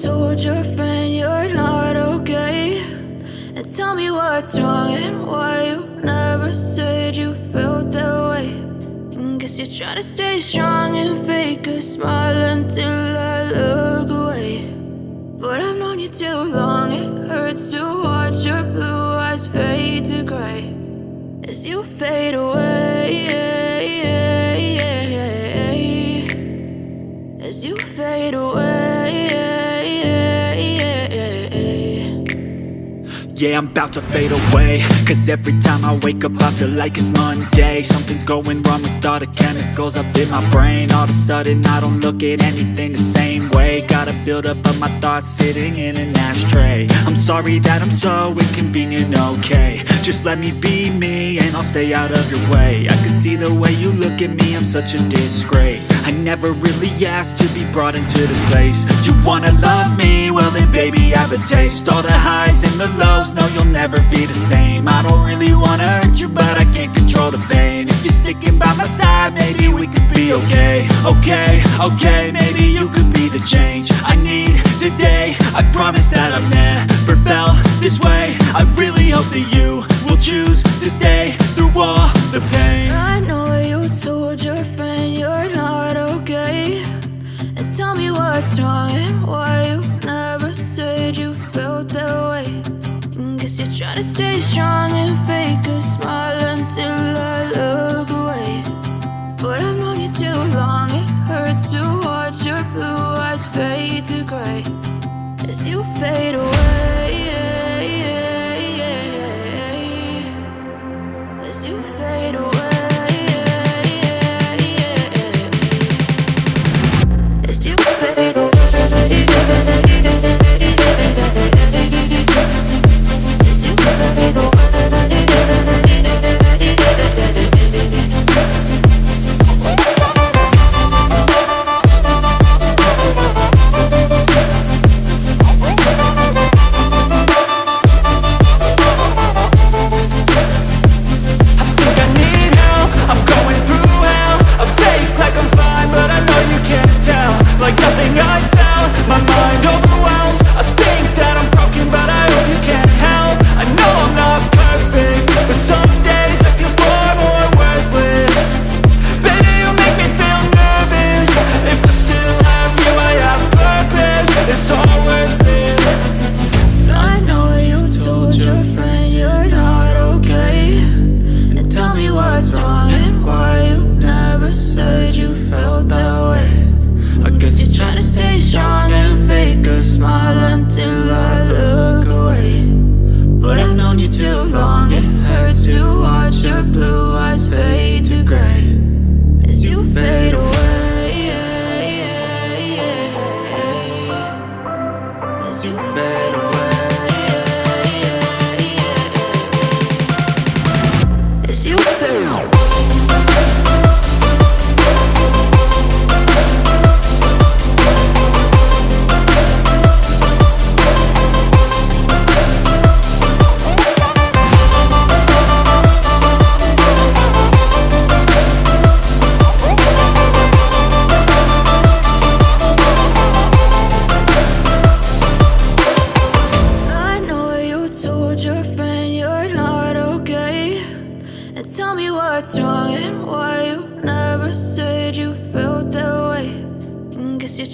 told your friend you're not okay, and tell me what's wrong and why you never said you felt that way. And guess you're trying to stay strong and fake a smile until I look away. But I've known you too long, it hurts to watch your blue eyes fade to gray as you fade away, as you fade away. Yeah, I'm about to fade away, cause every time I wake up I feel like it's Monday. Something's going wrong with all the chemicals up in my brain. All of a sudden I don't look at anything the same way. Gotta build up of my thoughts sitting in an ashtray. I'm sorry that I'm so inconvenient, okay. Just let me be me and I'll stay out of your way. I can see the way you look at me, I'm such a disgrace. I never really asked to be brought into this place. You wanna love me? Well then baby I have a taste. All the highs and the lows, no you'll never be the same. I don't really wanna hurt you but I can't control the pain. If you're sticking by my side maybe we could be okay. Okay, maybe you could be the change I need today. I promise that I've never felt this way. I really hope that you will choose to stay through all the pain. I know you told your friend you're not okay, and tell me what's wrong and why you never said you felt that way. And guess you're trying to stay strong and fake a smile until I look away. But I've known you too long, it hurts to watch your blue eyes fade to gray as you fade away, as you fade away, as you fade away.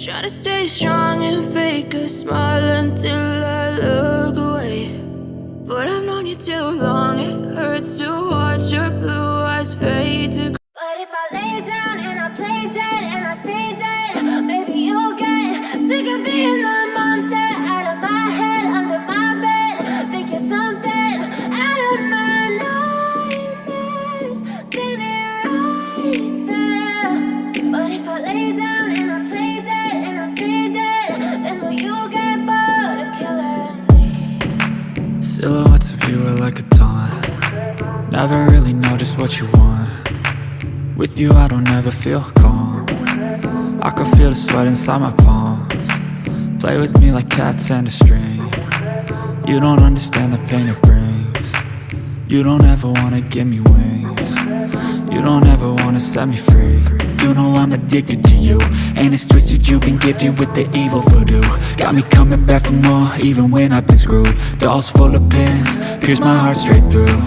Try to stay strong and fake a smile until I look away. But I've known you too long, it hurts to watch your blue eyes fade to. But if I lay down and I play dead and I stay dead, maybe you'll get sick of being the monster out of my head, under my bed. Think you're something out of my nightmares, seen it right there. But if I lay down and I play dead and I stay dead, then will you get bored of killing me? Silhouettes of you are like a taunt. Never really know just what you want. With you I don't ever feel calm. I can feel the sweat inside my palms. Play with me like cats and a string. You don't understand the pain it brings. You don't ever wanna give me wings. You don't ever wanna set me free. You know I'm addicted to you, and it's twisted, you've been gifted with the evil voodoo. Got me coming back for more, even when I've been screwed. Dolls full of pins, pierce my heart straight through.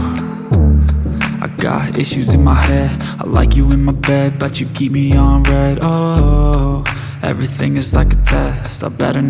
I got issues in my head, I like you in my bed, but you keep me on red. Oh, everything is like a test, I better